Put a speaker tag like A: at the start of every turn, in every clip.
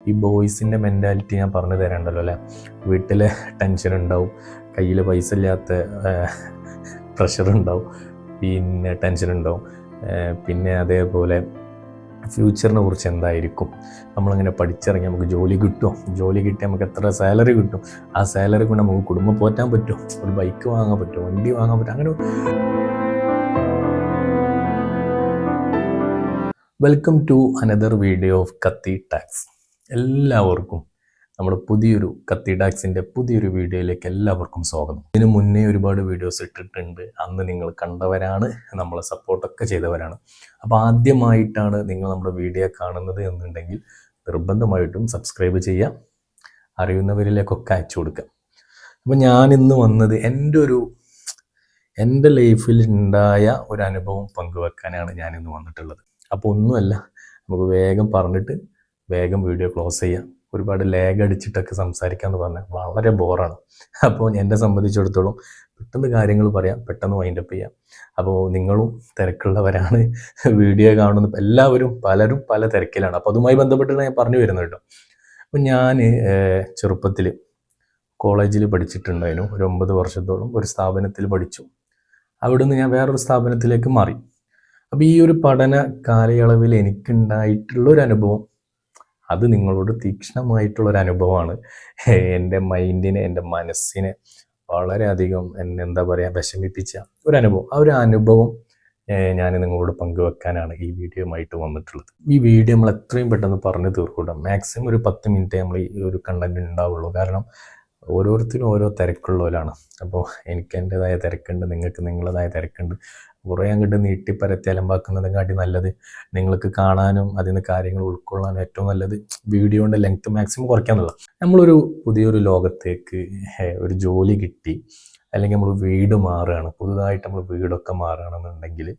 A: ഈ ബോയ്സിൻ്റെ മെൻറ്റാലിറ്റി ഞാൻ പറഞ്ഞു തരേണ്ടല്ലോ അല്ലേ. വീട്ടിൽ ടെൻഷൻ ഉണ്ടാവും, കയ്യിൽ പൈസ ഇല്ലാത്ത പ്രഷറുണ്ടാവും, പിന്നെ ടെൻഷൻ ഉണ്ടാവും, പിന്നെ അതേപോലെ ഫ്യൂച്ചറിനെ കുറിച്ച് എന്തായിരിക്കും, നമ്മളിങ്ങനെ പഠിച്ചിറങ്ങി നമുക്ക് ജോലി കിട്ടും, ജോലി കിട്ടി നമുക്ക് എത്ര സാലറി കിട്ടും, ആ സാലറി കൊണ്ട് നമുക്ക് കുടുംബം പോറ്റാൻ പറ്റും, ഒരു ബൈക്ക് വാങ്ങാൻ പറ്റും, വണ്ടി വാങ്ങാൻ പറ്റും, അങ്ങനെ. Welcome to another video of Kathi tax. എല്ലാവർക്കും നമ്മുടെ പുതിയൊരു കത്തി ടാക്സിൻ്റെ പുതിയൊരു വീഡിയോയിലേക്ക് എല്ലാവർക്കും സ്വാഗതം. ഇതിന് മുന്നേ ഒരുപാട് വീഡിയോസ് ഇട്ടിട്ടുണ്ട്, അന്ന് നിങ്ങൾ കണ്ടവരാണ്, നമ്മളെ സപ്പോർട്ടൊക്കെ ചെയ്തവരാണ്. അപ്പോൾ ആദ്യമായിട്ടാണ് നിങ്ങൾ നമ്മുടെ വീഡിയോ കാണുന്നത് എന്നുണ്ടെങ്കിൽ നിർബന്ധമായിട്ടും സബ്സ്ക്രൈബ് ചെയ്യുക, അറിയുന്നവരിലേക്കൊക്കെ അയച്ചു കൊടുക്കുക. അപ്പോൾ ഞാനിന്ന് വന്നത് എൻ്റെ ലൈഫിൽ ഉണ്ടായ ഒരു അനുഭവം പങ്കുവെക്കാനാണ് ഞാനിന്ന് വന്നിട്ടുള്ളത്. അപ്പോൾ ഒന്നുമല്ല, നമുക്ക് വേഗം പറഞ്ഞിട്ട് വേഗം വീഡിയോ ക്ലോസ് ചെയ്യാം. ഒരുപാട് ലാഗ് അടിച്ചിട്ടൊക്കെ സംസാരിക്കാമെന്ന് പറഞ്ഞാൽ വളരെ ബോറാണ്. അപ്പോൾ എന്നെ സംബന്ധിച്ചിടത്തോളം പെട്ടെന്ന് കാര്യങ്ങൾ പറയാം, പെട്ടെന്ന് വൈൻഡപ്പ് ചെയ്യാം. അപ്പോൾ നിങ്ങളും തിരക്കുള്ളവരാണ്, വീഡിയോ കാണുന്ന പലരും പല തിരക്കിലാണ്. അപ്പോൾ അതുമായി ബന്ധപ്പെട്ടാണ് ഞാൻ പറഞ്ഞു വരുന്നത് കേട്ടോ. അപ്പോൾ ഞാൻ ചെറുപ്പത്തിൽ കോളേജിൽ പഠിച്ചിട്ടുണ്ടായിരുന്നു. ഒരു 9 വർഷത്തോളം ഒരു സ്ഥാപനത്തിൽ പഠിച്ചു. അവിടുന്ന് ഞാൻ വേറൊരു സ്ഥാപനത്തിലേക്ക് മാറി. അപ്പോൾ ഈ ഒരു പഠന കാലയളവിൽ എനിക്കുണ്ടായിട്ടുള്ളൊരു അനുഭവം, അത് നിങ്ങളോട് തീക്ഷ്ണമായിട്ടുള്ളൊരു അനുഭവമാണ്. എൻ്റെ മൈൻഡിനെ, എൻ്റെ മനസ്സിനെ വളരെയധികം എന്താ പറയുക വിഷമിപ്പിച്ച ഒരു അനുഭവം. ആ ഒരു അനുഭവം ഞാൻ നിങ്ങളോട് പങ്കുവെക്കാനാണ് ഈ വീഡിയോയുമായിട്ട് വന്നിട്ടുള്ളത്. ഈ വീഡിയോ നമ്മൾ എത്രയും പെട്ടെന്ന് പറഞ്ഞു തീർക്കൂടാ. മാക്സിമം ഒരു 10 മിനിറ്റ് നമ്മൾ ഈ ഒരു കണ്ടന്റ് ഉണ്ടാവുള്ളൂ. കാരണം ഓരോരുത്തരും ഓരോ തിരക്കുള്ളവരാണ്. അപ്പോൾ എനിക്ക് എൻ്റെതായ തിരക്കുണ്ട്, നിങ്ങൾക്ക് നിങ്ങളതായ തിരക്കുണ്ട്. കുറേ അങ്ങോട്ട് നീട്ടിപ്പരത്തി അലമ്പാക്കുന്നതിനെക്കാട്ടി നല്ലത് നിങ്ങൾക്ക് കാണാനും അതിൽ നിന്ന് കാര്യങ്ങൾ ഉൾക്കൊള്ളാനും ഏറ്റവും നല്ലത് വീഡിയോൻ്റെ ലെങ്ത് മാക്സിമം കുറയ്ക്കാന്നുള്ളത്. നമ്മളൊരു പുതിയൊരു ലോകത്തേക്ക് ഒരു ജോലി കിട്ടി, അല്ലെങ്കിൽ നമ്മൾ വീട് മാറുകയാണ്, പുതുതായിട്ട് നമ്മൾ വീടൊക്കെ മാറുകയാണെന്നുണ്ടെങ്കിൽ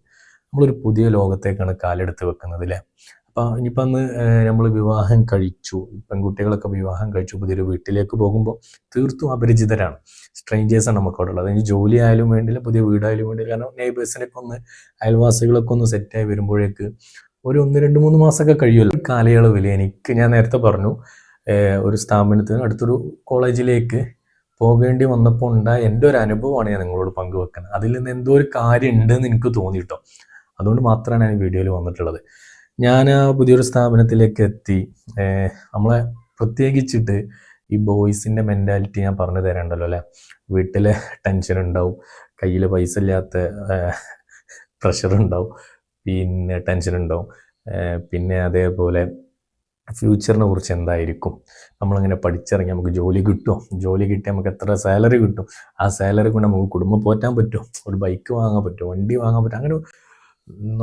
A: നമ്മളൊരു പുതിയ ലോകത്തേക്കാണ് കാലെടുത്ത് വെക്കുന്നത് അല്ലേ. അപ്പോൾ ഇനിയിപ്പോൾ അന്ന് നമ്മൾ വിവാഹം കഴിച്ചു, പെൺകുട്ടികളൊക്കെ വിവാഹം കഴിച്ചു, പുതിയൊരു വീട്ടിലേക്ക് പോകുമ്പോൾ തീർത്തും അപരിചിതരാണ്, സ്ട്രേഞ്ചേഴ്സാണ് നമുക്ക് അവിടെ ഉള്ളത്. അതിന് ജോലി ആയാലും വേണ്ടില്ല, പുതിയ വീടായാലും വേണ്ടില്ല. കാരണം നെയ്ബേഴ്സിനൊക്കെ അയൽവാസികളൊക്കെ സെറ്റായി വരുമ്പോഴേക്ക് ഒരു 1-2-3 മാസമൊക്കെ കഴിയുമല്ലോ. കാലയളവിൽ ഞാൻ നേരത്തെ പറഞ്ഞു, ഒരു സ്ഥാപനത്തിന് അടുത്തൊരു കോളേജിലേക്ക് പോകേണ്ടി വന്നപ്പോൾ ഉണ്ടായ എൻ്റെ ഒരു അനുഭവമാണ് ഞാൻ നിങ്ങളോട് പങ്കുവെക്കുന്നത്. അതിൽ നിന്ന് എന്തോ ഒരു കാര്യം ഉണ്ടെന്ന് എനിക്ക് തോന്നിയിട്ടോ, അതുകൊണ്ട് മാത്രമാണ് ഞാൻ ഈ വീഡിയോയിൽ വന്നിട്ടുള്ളത്. ഞാൻ ആ പുതിയൊരു സ്ഥാപനത്തിലേക്ക് എത്തി. നമ്മളെ പ്രത്യേകിച്ചിട്ട് ഈ ബോയ്സിൻ്റെ മെൻറ്റാലിറ്റി ഞാൻ പറഞ്ഞു തരേണ്ടല്ലോ അല്ലേ. വീട്ടിൽ ടെൻഷൻ ഉണ്ടാവും, കയ്യിൽ പൈസ ഇല്ലാത്ത പ്രഷറുണ്ടാവും, പിന്നെ ടെൻഷൻ ഉണ്ടാവും, പിന്നെ അതേപോലെ ഫ്യൂച്ചറിനെ കുറിച്ച് എന്തായിരിക്കും, നമ്മളിങ്ങനെ പഠിച്ചിറങ്ങി നമുക്ക് ജോലി കിട്ടും, ജോലി കിട്ടി നമുക്ക് എത്ര സാലറി കിട്ടും, ആ സാലറി കൊണ്ട് നമുക്ക് കുടുംബം പോറ്റാൻ പറ്റും, ഒരു ബൈക്ക് വാങ്ങാൻ പറ്റും, വണ്ടി വാങ്ങാൻ പറ്റും, അങ്ങനെ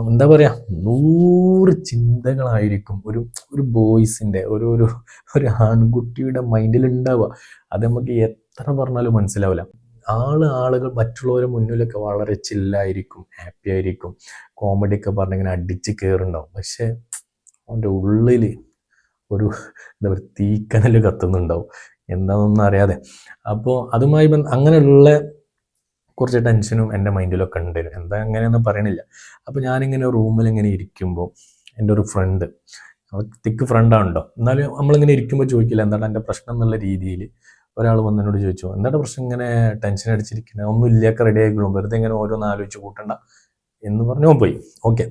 A: എന്താ പറയുക 100 ചിന്തകളായിരിക്കും ഒരു ബോയ്സിൻ്റെ ഒരു ആൺകുട്ടിയുടെ മൈൻഡിൽ ഉണ്ടാവുക. അത് നമുക്ക് എത്ര പറഞ്ഞാലും മനസ്സിലാവില്ല. ആളുകൾ മറ്റുള്ളവരുടെ മുന്നിലൊക്കെ വളരെ ചില്ലായിരിക്കും, ഹാപ്പി ആയിരിക്കും, കോമഡിയൊക്കെ പറഞ്ഞിങ്ങനെ അടിച്ച് കയറുണ്ടാവും. പക്ഷെ അവൻ്റെ ഉള്ളിൽ ഒരു എന്താ പറയുക തീക്കനൽ കത്തുന്നുണ്ടാവും, എന്താണെന്നൊന്നും അറിയാതെ. അപ്പോൾ അതുമായി അങ്ങനെയുള്ള കുറച്ച് ടെൻഷനും എൻ്റെ മൈൻഡിലൊക്കെ ഉണ്ടായിരുന്നു. എന്താ അങ്ങനെയൊന്നും പറയണില്ല. അപ്പോൾ ഞാനിങ്ങനെ റൂമിൽ ഇങ്ങനെ ഇരിക്കുമ്പോൾ എൻ്റെ ഒരു ഫ്രണ്ട്, തിക്ക് ഫ്രണ്ടാണല്ലോ, എന്നാലും നമ്മളിങ്ങനെ ഇരിക്കുമ്പോൾ ചോദിക്കില്ല എന്താണ് എൻ്റെ പ്രശ്നം എന്നുള്ള രീതിയിൽ ഒരാൾ വന്ന് എന്നോട് ചോദിച്ചു, എന്താണ് പ്രശ്നം, ഇങ്ങനെ ടെൻഷൻ അടിച്ചിരിക്കുന്നത്, ഒന്നും ഇല്ലൊക്കെ റെഡി ആയിക്കോളും, വെറുതെ ഇങ്ങനെ ഓരോന്ന് ആലോചിച്ച് കൂട്ടണ്ട എന്ന് പറഞ്ഞു പോയി. ഓക്കെ.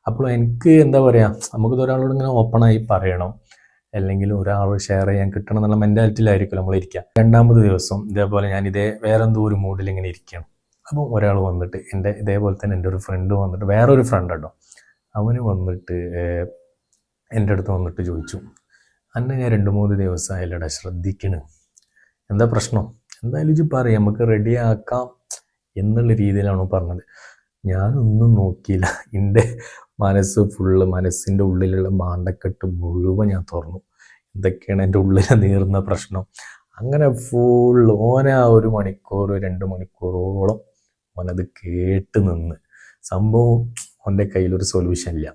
A: അപ്പോൾ എനിക്ക് എന്താ പറയുക, നമുക്കിത് ഒരാളോട് ഇങ്ങനെ ഓപ്പണായി പറയണം, അല്ലെങ്കിൽ ഒരാൾ ഷെയർ ചെയ്യാൻ കിട്ടണം എന്നുള്ള മെൻറ്റാലിറ്റിയിലായിരിക്കും നമ്മളിരിക്കുക. 2-ാമത് ദിവസം ഇതേപോലെ ഞാൻ വേറെ എന്തോ ഒരു മൂഡിൽ ഇങ്ങനെ ഇരിക്കുകയാണ്. അപ്പോൾ ഒരാൾ വന്നിട്ട് ഇതേപോലെ തന്നെ എൻ്റെ ഒരു ഫ്രണ്ട് വന്നിട്ട്, വേറൊരു ഫ്രണ്ട് കേട്ടോ, അവന് വന്നിട്ട് എൻ്റെ അടുത്ത് വന്നിട്ട് ചോദിച്ചു, അന്നെ ഞാൻ 2-3 ദിവസമായില്ലടാ ശ്രദ്ധിക്കണ്, എന്താ പ്രശ്നം, എന്തായാലും ഇജ്ജ് പറയാം, നമുക്ക് റെഡിയാക്കാം എന്നുള്ള രീതിയിലാണ് പറഞ്ഞത്. ഞാനൊന്നും നോക്കിയില്ല, എൻ്റെ മനസ്സിൻ്റെ ഉള്ളിലുള്ള മാണ്ടക്കെട്ട് മുഴുവൻ ഞാൻ തുറന്നു. എന്തൊക്കെയാണ് എൻ്റെ ഉള്ളിൽ നീറുന്ന പ്രശ്നം, അങ്ങനെ ഓനെ ആ 1 മണിക്കൂർ 2 മണിക്കൂറോളം ഓനത് കേട്ട് നിന്ന്. സംഭവം അവൻ്റെ കയ്യിലൊരു സൊല്യൂഷൻ ഇല്ല.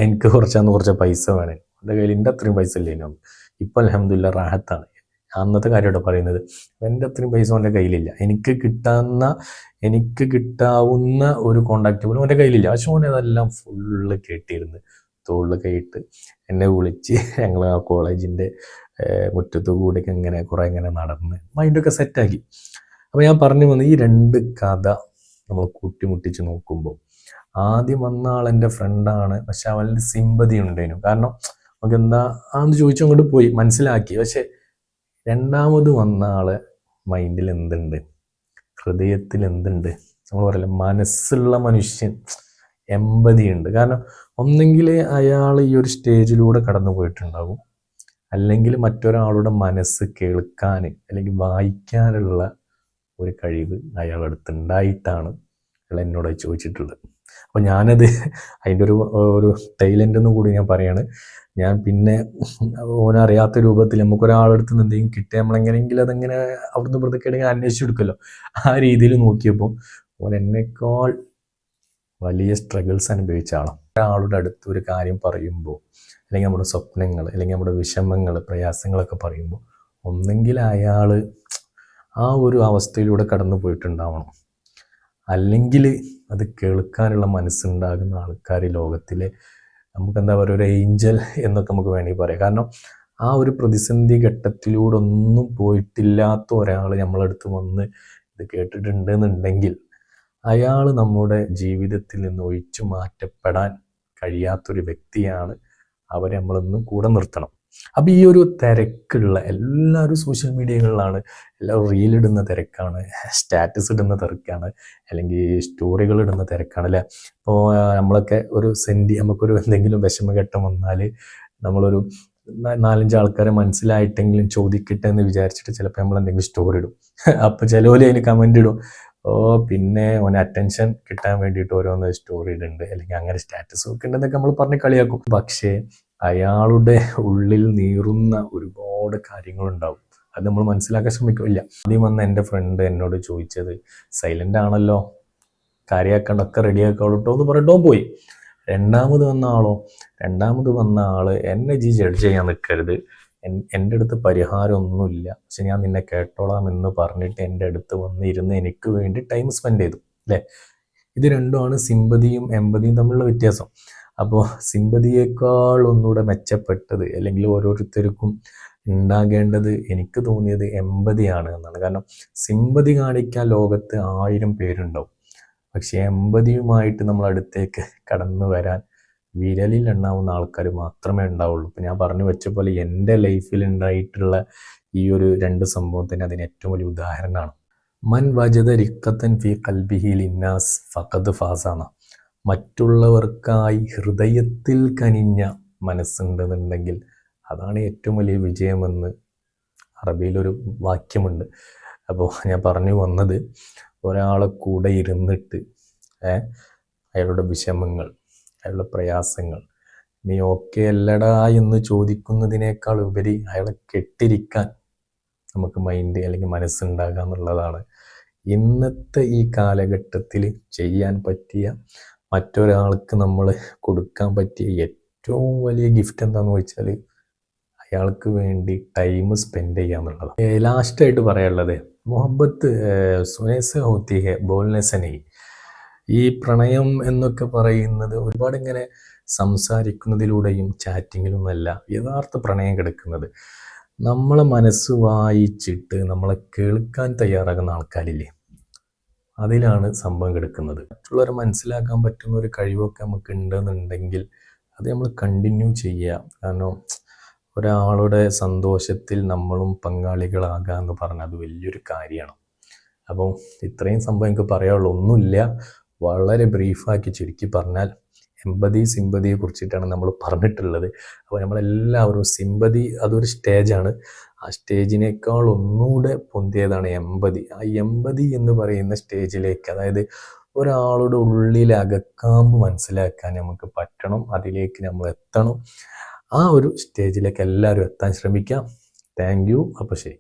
A: എനിക്ക് കുറച്ച് പൈസ വേണേ, എൻ്റെ കയ്യിൽ എൻ്റെ അത്രയും പൈസ ഇല്ല. ഇപ്പം അൽഹംദുലില്ലാ റാഹത്താണ്. അന്നത്തെ കാര്യമായിട്ട് പറയുന്നത്. എൻ്റെ അത്രയും പൈസ എൻ്റെ കയ്യിലില്ല. എനിക്ക് കിട്ടാവുന്ന ഒരു കോണ്ടാക്റ്റ് പോലും എൻ്റെ കയ്യിലില്ല. പക്ഷെ ഓൻ അതെല്ലാം ഫുള്ള് കേട്ടിരുന്ന് തോളിൽ കൈയിട്ട് എന്നെ വിളിച്ച് ഞങ്ങൾ ആ കോളേജിൻ്റെ മുറ്റത്തു കൂടിയൊക്കെ ഇങ്ങനെ കുറേ ഇങ്ങനെ നടന്ന് മൈൻഡൊക്കെ സെറ്റാക്കി. അപ്പോൾ ഞാൻ പറഞ്ഞു വന്നു, ഈ രണ്ട് കഥ നമ്മൾ കൂട്ടിമുട്ടിച്ച് നോക്കുമ്പോൾ ആദ്യം വന്ന ആൾ എൻ്റെ ഫ്രണ്ടാണ്, പക്ഷെ അവൻ്റെ സിമ്പതി ഉണ്ടായിരുന്നു. കാരണം നമുക്ക് എന്താ ആന്ന് ചോദിച്ചു അങ്ങോട്ട് പോയി മനസ്സിലാക്കി. പക്ഷെ രണ്ടാമത് വന്ന ആളെ മൈൻഡിൽ എന്തുണ്ട്, ഹൃദയത്തിൽ എന്തുണ്ട്, നമ്മൾ പറയില്ല മനസ്സുള്ള മനുഷ്യൻ, എമ്പതി ഉണ്ട്. കാരണം ഒന്നെങ്കിൽ അയാൾ ഈ ഒരു സ്റ്റേജിലൂടെ കടന്നു പോയിട്ടുണ്ടാകും, അല്ലെങ്കിൽ മറ്റൊരാളുടെ മനസ്സ് കേൾക്കാൻ അല്ലെങ്കിൽ വായിക്കാനുള്ള ഒരു കഴിവ് അയാളടുത്ത് ഉണ്ടായിട്ടാണ് അയാൾ എന്നോട് ചോദിച്ചിട്ടുള്ളത്. അപ്പോൾ ഞാനത് അതിൻ്റെ ഒരു ടൈലൻ്റെന്നും കൂടി ഞാൻ പറയാണ്. ഞാൻ പിന്നെ ഓനറിയാത്ത രൂപത്തിൽ നമുക്കൊരാളടുത്ത് നിന്ന് എന്തെങ്കിലും കിട്ടിയാൽ നമ്മളെങ്ങനെയെങ്കിലും അതെങ്ങനെ അവിടുന്ന് ഇവിടുത്തേക്കിടയിൽ അന്വേഷിച്ചെടുക്കുമല്ലോ, ആ രീതിയിൽ നോക്കിയപ്പോൾ ഓൻ എന്നെക്കാൾ വലിയ സ്ട്രഗിൾസ് അനുഭവിച്ച ആളാണ്. ഒരാളുടെ അടുത്ത് ഒരു കാര്യം പറയുമ്പോൾ അല്ലെങ്കിൽ നമ്മുടെ സ്വപ്നങ്ങൾ അല്ലെങ്കിൽ നമ്മുടെ വിഷമങ്ങൾ പ്രയാസങ്ങളൊക്കെ പറയുമ്പോൾ ഒന്നെങ്കിൽ അയാൾ ആ ഒരു അവസ്ഥയിലൂടെ കടന്നു പോയിട്ടുണ്ടാവണം, അല്ലെങ്കിൽ അത് കേൾക്കാനുള്ള മനസ്സുണ്ടാകുന്ന ആൾക്കാർ ലോകത്തിലെ നമുക്കെന്താ പറയുക ഒരു ഏഞ്ചൽ എന്നൊക്കെ നമുക്ക് വേണമെങ്കിൽ പറയാം. കാരണം ആ ഒരു പ്രതിസന്ധി ഘട്ടത്തിലൂടെ ഒന്നും പോയിട്ടില്ലാത്ത ഒരാൾ നമ്മളടുത്ത് വന്ന് ഇത് കേട്ടിട്ടുണ്ടെന്നുണ്ടെങ്കിൽ അയാൾ നമ്മുടെ ജീവിതത്തിൽ നിന്ന് ഒഴിച്ചു മാറ്റപ്പെടാൻ കഴിയാത്തൊരു വ്യക്തിയാണ്. അവരെ നമ്മളൊന്നും കൂടെ നിർത്തണം. അപ്പം ഈ ഒരു തിരക്കുള്ള എല്ലാവരും സോഷ്യൽ മീഡിയകളിലാണ്, എല്ലാവരും റീലിടുന്ന തിരക്കാണ്, സ്റ്റാറ്റസ് ഇടുന്ന തിരക്കാണ്, അല്ലെങ്കിൽ സ്റ്റോറികൾ ഇടുന്ന തിരക്കാണ് അല്ലേ. ഇപ്പോൾ നമ്മളൊക്കെ ഒരു നമുക്കൊരു എന്തെങ്കിലും വിഷമഘട്ടം വന്നാൽ നമ്മളൊരു 4-5 ആൾക്കാരെ മനസ്സിലായിട്ടെങ്കിലും ചോദിക്കട്ടെ എന്ന് വിചാരിച്ചിട്ട് ചിലപ്പോൾ നമ്മൾ എന്തെങ്കിലും സ്റ്റോറി ഇടും. അപ്പോൾ ചിലവർ അതിന് കമൻ്റ് ഇടും, പിന്നെ ഓന് അറ്റൻഷൻ കിട്ടാൻ വേണ്ടിയിട്ട് ഓരോന്ന് സ്റ്റോറി ഇടുന്നുണ്ട് അല്ലെങ്കിൽ അങ്ങനെ സ്റ്റാറ്റസ് വെക്കുന്നുണ്ടെന്നൊക്കെ നമ്മൾ പറഞ്ഞ് കളിയാക്കും. പക്ഷേ അയാളുടെ ഉള്ളിൽ നീറുന്ന ഒരുപാട് കാര്യങ്ങളുണ്ടാവും. അത് നമ്മൾ മനസ്സിലാക്കാൻ ശ്രമിക്കില്ല. ആദ്യം വന്ന എൻ്റെ ഫ്രണ്ട് എന്നോട് ചോദിച്ചത് സൈലൻ്റ് ആണല്ലോ, കാര്യമാക്കണ്ടൊക്കെ റെഡിയാക്കാളൂട്ടോ എന്ന് പറഞ്ഞിട്ടോ പോയി. രണ്ടാമത് വന്ന ആൾ എന്നെ ജഡ്ജ് ചെയ്യാൻ നിൽക്കരുത്, എൻ്റെ അടുത്ത് പരിഹാരമൊന്നുമില്ല, പക്ഷെ ഞാൻ നിന്നെ കേട്ടോളാം എന്ന് പറഞ്ഞിട്ട് എൻ്റെ അടുത്ത് വന്നിരുന്ന് എനിക്ക് വേണ്ടി ടൈം സ്പെൻഡ് ചെയ്തു അല്ലേ. ഇത് രണ്ടുമാണ് സിമ്പതിയും എമ്പതിയും തമ്മിലുള്ള വ്യത്യാസം. അപ്പോൾ സിമ്പതിയേക്കാൾ ഒന്നുകൂടെ മെച്ചപ്പെട്ടത് അല്ലെങ്കിൽ ഓരോരുത്തർക്കും ഉണ്ടാകേണ്ടത് എനിക്ക് തോന്നിയത് എമ്പതിയാണ് എന്നാണ്. കാരണം സിമ്പതി കാണിക്കാൻ ലോകത്ത് 1000 പേരുണ്ടാവും, പക്ഷേ എമ്പതിയുമായിട്ട് നമ്മൾ അടുത്തേക്ക് കടന്നു വരാൻ വിരലിൽ എണ്ണാവുന്ന ആൾക്കാർ മാത്രമേ ഉണ്ടാവുള്ളൂ. ഇപ്പം ഞാൻ പറഞ്ഞു വെച്ച പോലെ എൻ്റെ ലൈഫിൽ ഉണ്ടായിട്ടുള്ള ഈ ഒരു 2 സംഭവത്തിന് അതിന് ഏറ്റവും വലിയ ഉദാഹരണമാണ്. മൻ വജദ റിഖത്തൻ ഫി ഖൽബിഹി ലിന്നാസ് ഫഖദ് ഫാസാന. മറ്റുള്ളവർക്കായി ഹൃദയത്തിൽ കനിഞ്ഞ മനസ്സുണ്ടെന്നുണ്ടെങ്കിൽ അതാണ് ഏറ്റവും വലിയ വിജയമെന്ന് അറബിയിലൊരു വാക്യമുണ്ട്. അപ്പോൾ ഞാൻ പറഞ്ഞു വന്നത്, ഒരാളെ കൂടെ ഇരുന്നിട്ട് അയാളുടെ വിഷമങ്ങൾ അയാളുടെ പ്രയാസങ്ങൾ നീ ഓക്കെ അല്ലടാ എന്ന് ചോദിക്കുന്നതിനേക്കാൾ ഉപരി അയാളെ കെട്ടിരിക്കാൻ നമുക്ക് മൈൻഡ് അല്ലെങ്കിൽ മനസ്സുണ്ടാകുക എന്നുള്ളതാണ് ഇന്നത്തെ ഈ കാലഘട്ടത്തിൽ ചെയ്യാൻ പറ്റിയ, മറ്റൊരാൾക്ക് നമ്മൾ കൊടുക്കാൻ പറ്റിയ ഏറ്റവും വലിയ ഗിഫ്റ്റ് എന്താണെന്ന് വെച്ചാൽ അയാൾക്ക് വേണ്ടി ടൈം സ്പെൻഡ് ചെയ്യുക എന്നുള്ളതാണ്. ലാസ്റ്റായിട്ട് പറയാനുള്ളത്, മുഹബത്ത് സുനേസ ഹോത്തി ഹെ ബോൽനെ സെ നഹീ. ഈ പ്രണയം എന്നൊക്കെ പറയുന്നത് ഒരുപാട് ഇങ്ങനെ സംസാരിക്കുന്നതിലൂടെയും ചാറ്റിങ്ങിലൊന്നുമല്ല യഥാർത്ഥ പ്രണയം കിടക്കുന്നത്. നമ്മളെ മനസ്സ് വായിച്ചിട്ട് നമ്മളെ കേൾക്കാൻ തയ്യാറാകുന്ന ആൾക്കാരില്ലേ, അതിലാണ് സംഭവം കിടക്കുന്നത്. മറ്റുള്ളവരെ മനസ്സിലാക്കാൻ പറ്റുന്ന ഒരു കഴിവൊക്കെ നമുക്ക് ഉണ്ടെന്നുണ്ടെങ്കിൽ അത് നമ്മൾ കണ്ടിന്യൂ ചെയ്യുക. കാരണം ഒരാളുടെ സന്തോഷത്തിൽ നമ്മളും പങ്കാളികളാകുക എന്ന് പറഞ്ഞാൽ അത് വലിയൊരു കാര്യമാണ്. അപ്പം ഇത്രയും സംഭവം എനിക്ക് പറയാനുള്ളൂ, ഒന്നുമില്ല. വളരെ ബ്രീഫാക്കി ചുരുക്കി പറഞ്ഞാൽ എമ്പതി സിമ്പതിയെ കുറിച്ചിട്ടാണ് നമ്മൾ പറഞ്ഞിട്ടുള്ളത്. അപ്പോൾ നമ്മളെല്ലാവരും സിമ്പതി അതൊരു സ്റ്റേജാണ്, ആ സ്റ്റേജിനേക്കാൾ ഒന്നുകൂടെ പൊന്തിയതാണ് എമ്പതി. ആ എമ്പതി എന്ന് പറയുന്ന സ്റ്റേജിലേക്ക്, അതായത് ഒരാളുടെ ഉള്ളിലെ അകക്കാമ്പ് മനസ്സിലാക്കാൻ നമുക്ക് പറ്റണം, അതിലേക്ക് നമ്മൾ എത്തണം. ആ ഒരു സ്റ്റേജിലേക്ക് എല്ലാവരും എത്താൻ ശ്രമിക്കാം. Thank you. അപ്പോൾ ശരി.